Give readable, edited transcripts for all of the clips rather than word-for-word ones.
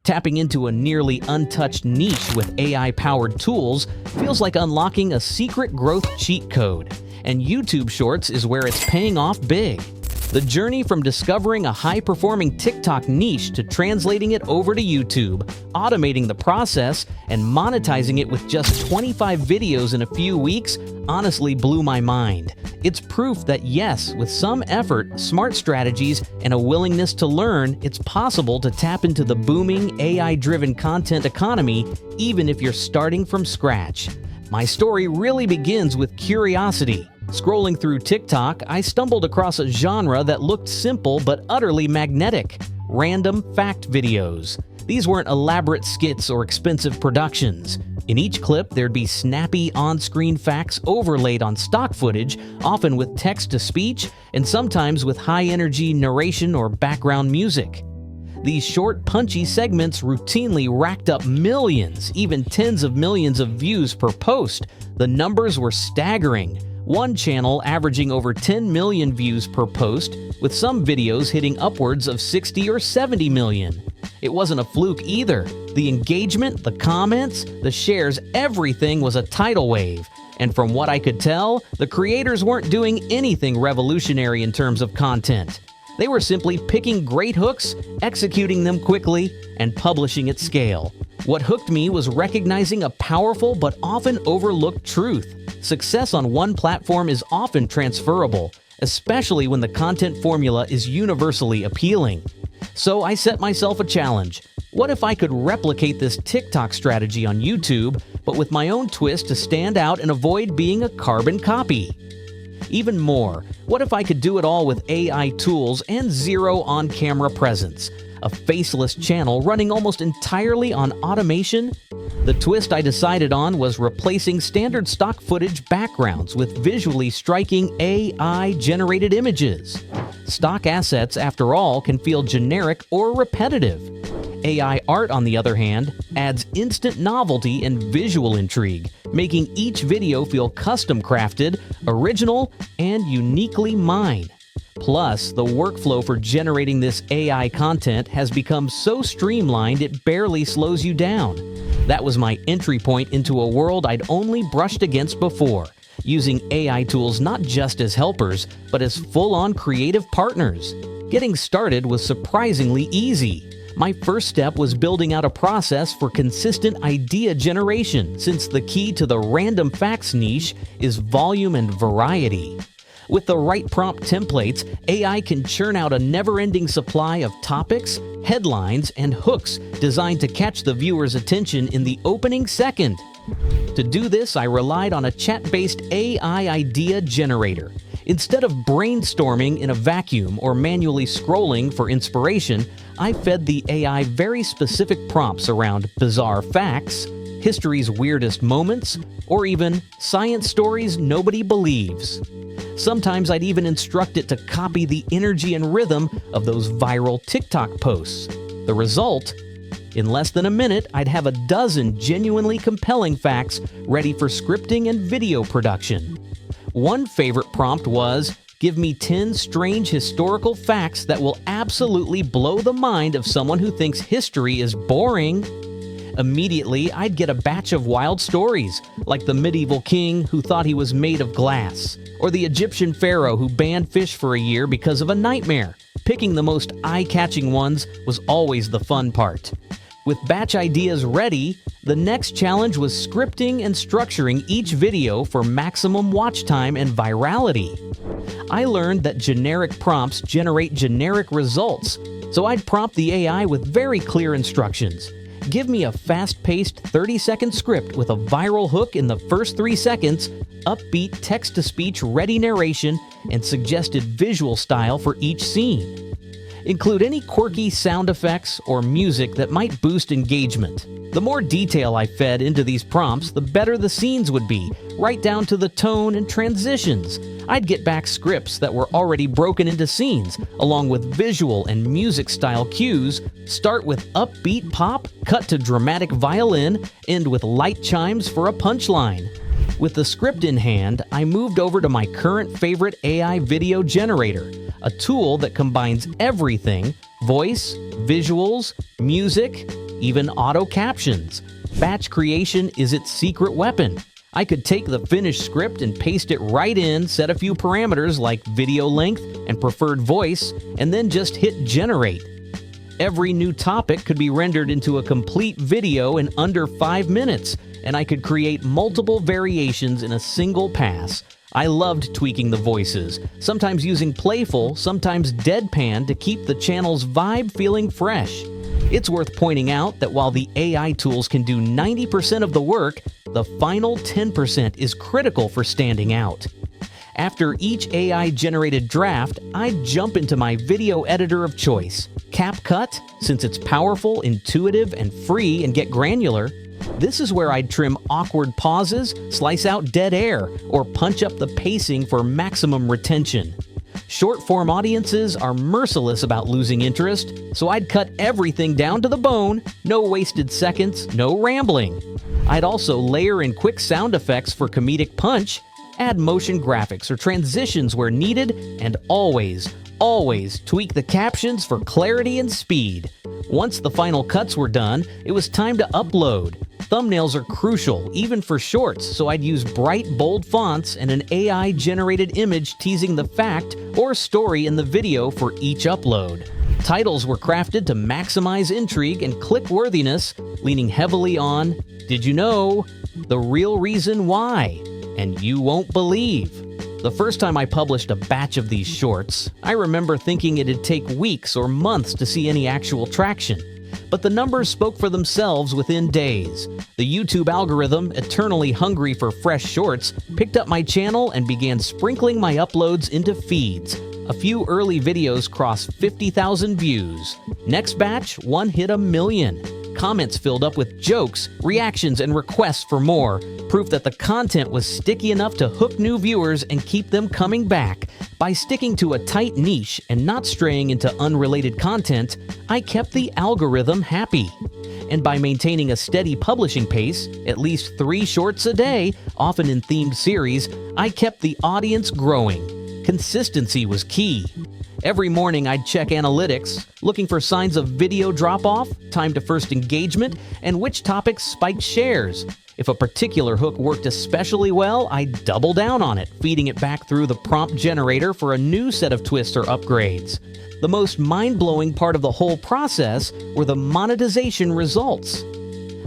Tapping into a nearly untouched niche with AI-powered tools feels like unlocking a secret growth cheat code, and YouTube Shorts is where it's paying off big. The journey from discovering a high-performing TikTok niche to translating it over to YouTube, automating the process, and monetizing it with just 25 videos in a few weeks honestly blew my mind. It's proof that yes, with some effort, smart strategies, and a willingness to learn, it's possible to tap into the booming AI-driven content economy even if you're starting from scratch. My story really begins with curiosity. Scrolling through TikTok, I stumbled across a genre that looked simple but utterly magnetic: random fact videos. These weren't elaborate skits or expensive productions. In each clip, there'd be snappy on-screen facts overlaid on stock footage, often with text-to-speech, and sometimes with high-energy narration or background music. These short, punchy segments routinely racked up millions, even tens of millions of views per post. The numbers were staggering. One channel averaging over 10 million views per post, with some videos hitting upwards of 60 or 70 million. It wasn't a fluke either. The engagement, the comments, the shares, everything was a tidal wave. And from what I could tell, the creators weren't doing anything revolutionary in terms of content. They were simply picking great hooks, executing them quickly, and publishing at scale. What hooked me was recognizing a powerful but often overlooked truth. Success on one platform is often transferable, especially when the content formula is universally appealing. So I set myself a challenge. What if I could replicate this TikTok strategy on YouTube, but with my own twist to stand out and avoid being a carbon copy? Even more, what if I could do it all with AI tools and zero on-camera presence? A faceless channel running almost entirely on automation? The twist I decided on was replacing standard stock footage backgrounds with visually striking AI-generated images. Stock assets, after all, can feel generic or repetitive. AI art, on the other hand, adds instant novelty and visual intrigue, making each video feel custom-crafted, original, and uniquely mine. Plus, the workflow for generating this AI content has become so streamlined it barely slows you down. That was my entry point into a world I'd only brushed against before, using AI tools not just as helpers, but as full-on creative partners. Getting started was surprisingly easy. My first step was building out a process for consistent idea generation, since the key to the random facts niche is volume and variety. With the right prompt templates, AI can churn out a never-ending supply of topics, headlines, and hooks designed to catch the viewer's attention in the opening second. To do this, I relied on a chat-based AI idea generator. Instead of brainstorming in a vacuum or manually scrolling for inspiration, I fed the AI very specific prompts around bizarre facts, history's weirdest moments, or even science stories nobody believes. Sometimes I'd even instruct it to copy the energy and rhythm of those viral TikTok posts. The result? In less than a minute, I'd have a dozen genuinely compelling facts ready for scripting and video production. One favorite prompt was, "Give me 10 strange historical facts that will absolutely blow the mind of someone who thinks history is boring." Immediately, I'd get a batch of wild stories, like the medieval king who thought he was made of glass, or the Egyptian pharaoh who banned fish for a year because of a nightmare. Picking the most eye-catching ones was always the fun part. With batch ideas ready, the next challenge was scripting and structuring each video for maximum watch time and virality. I learned that generic prompts generate generic results, so I'd prompt the AI with very clear instructions. Give me a fast-paced 30-second script with a viral hook in the first 3 seconds, upbeat text-to-speech ready narration, and suggested visual style for each scene. Include any quirky sound effects or music that might boost engagement. The more detail I fed into these prompts, the better the scenes would be, right down to the tone and transitions. I'd get back scripts that were already broken into scenes, along with visual and music-style cues. Start with upbeat pop, cut to dramatic violin, end with light chimes for a punchline. With the script in hand, I moved over to my current favorite AI video generator, a tool that combines everything: voice, visuals, music, even auto captions. Batch creation is its secret weapon. I could take the finished script and paste it right in, set a few parameters like video length and preferred voice, and then just hit generate. Every new topic could be rendered into a complete video in under 5 minutes, and I could create multiple variations in a single pass. I loved tweaking the voices, sometimes using playful, sometimes deadpan to keep the channel's vibe feeling fresh. It's worth pointing out that while the AI tools can do 90% of the work, the final 10% is critical for standing out. After each AI-generated draft, I'd jump into my video editor of choice, CapCut, since it's powerful, intuitive, and free, and get granular. This is where I'd trim awkward pauses, slice out dead air, or punch up the pacing for maximum retention. Short-form audiences are merciless about losing interest, so I'd cut everything down to the bone, no wasted seconds, no rambling. I'd also layer in quick sound effects for comedic punch, add motion graphics or transitions where needed, and always tweak the captions for clarity and speed. Once the final cuts were done, it was time to upload. Thumbnails are crucial, even for shorts, so I'd use bright, bold fonts and an AI-generated image teasing the fact or story in the video for each upload. Titles were crafted to maximize intrigue and click-worthiness, leaning heavily on, "Did you know?" "The real reason why," and "You won't believe." The first time I published a batch of these shorts, I remember thinking it'd take weeks or months to see any actual traction. But the numbers spoke for themselves within days. The YouTube algorithm, eternally hungry for fresh shorts, picked up my channel and began sprinkling my uploads into feeds. A few early videos crossed 50,000 views. Next batch, one hit 1 million. Comments filled up with jokes, reactions, and requests for more. Proof that the content was sticky enough to hook new viewers and keep them coming back. By sticking to a tight niche and not straying into unrelated content, I kept the algorithm happy. And by maintaining a steady publishing pace, at least 3 shorts a day, often in themed series, I kept the audience growing. Consistency was key. Every morning I'd check analytics, looking for signs of video drop-off, time to first engagement, and which topics spiked shares. If a particular hook worked especially well, I'd double down on it, feeding it back through the prompt generator for a new set of twists or upgrades. The most mind-blowing part of the whole process were the monetization results.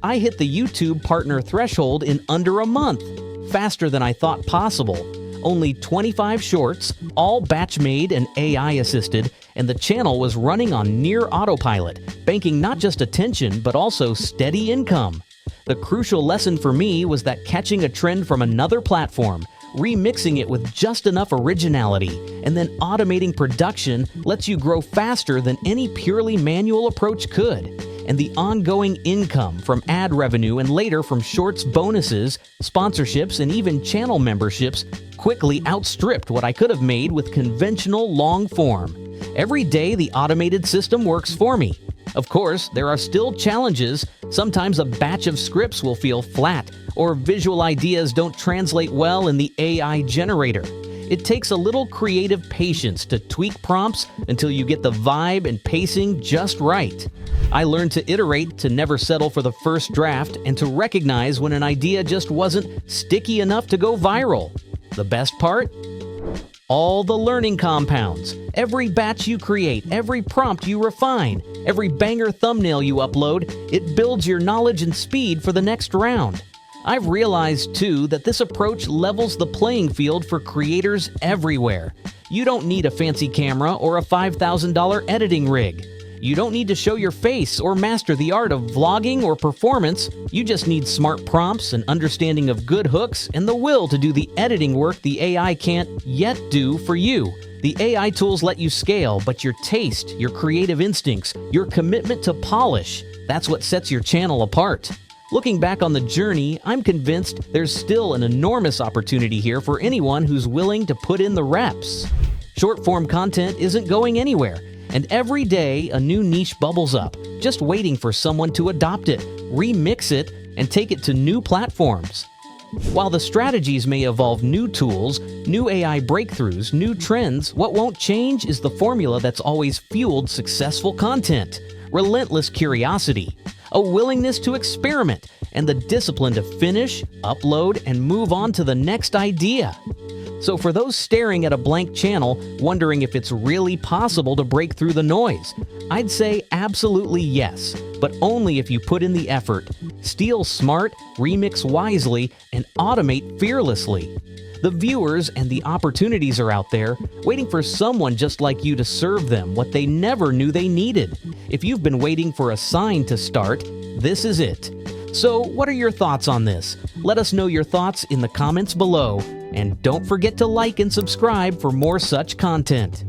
I hit the YouTube partner threshold in under a month, faster than I thought possible. Only 25 shorts, all batch-made and AI-assisted, and the channel was running on near autopilot, banking not just attention but also steady income. The crucial lesson for me was that catching a trend from another platform, remixing it with just enough originality, and then automating production lets you grow faster than any purely manual approach could. And the ongoing income from ad revenue and later from shorts bonuses, sponsorships, and even channel memberships quickly outstripped what I could have made with conventional long form. Every day the automated system works for me. Of course, there are still challenges. Sometimes a batch of scripts will feel flat, or visual ideas don't translate well in the AI generator. It takes a little creative patience to tweak prompts until you get the vibe and pacing just right. I learned to iterate, to never settle for the first draft, and to recognize when an idea just wasn't sticky enough to go viral. The best part? All the learning compounds. Every batch you create, every prompt you refine, every banger thumbnail you upload, it builds your knowledge and speed for the next round. I've realized, too, that this approach levels the playing field for creators everywhere. You don't need a fancy camera or a $5,000 editing rig. You don't need to show your face or master the art of vlogging or performance. You just need smart prompts, an understanding of good hooks, and the will to do the editing work the AI can't yet do for you. The AI tools let you scale, but your taste, your creative instincts, your commitment to polish, that's what sets your channel apart. Looking back on the journey, I'm convinced there's still an enormous opportunity here for anyone who's willing to put in the reps. Short-form content isn't going anywhere, and every day a new niche bubbles up, just waiting for someone to adopt it, remix it, and take it to new platforms. While the strategies may evolve new tools, new AI breakthroughs, new trends, what won't change is the formula that's always fueled successful content: relentless curiosity. a willingness to experiment, and the discipline to finish, upload, and move on to the next idea. So for those staring at a blank channel, wondering if it's really possible to break through the noise, I'd say absolutely yes, but only if you put in the effort. Steal smart, remix wisely, and automate fearlessly. The viewers and the opportunities are out there, waiting for someone just like you to serve them what they never knew they needed. If you've been waiting for a sign to start, this is it. So, what are your thoughts on this? Let us know your thoughts in the comments below, and don't forget to like and subscribe for more such content.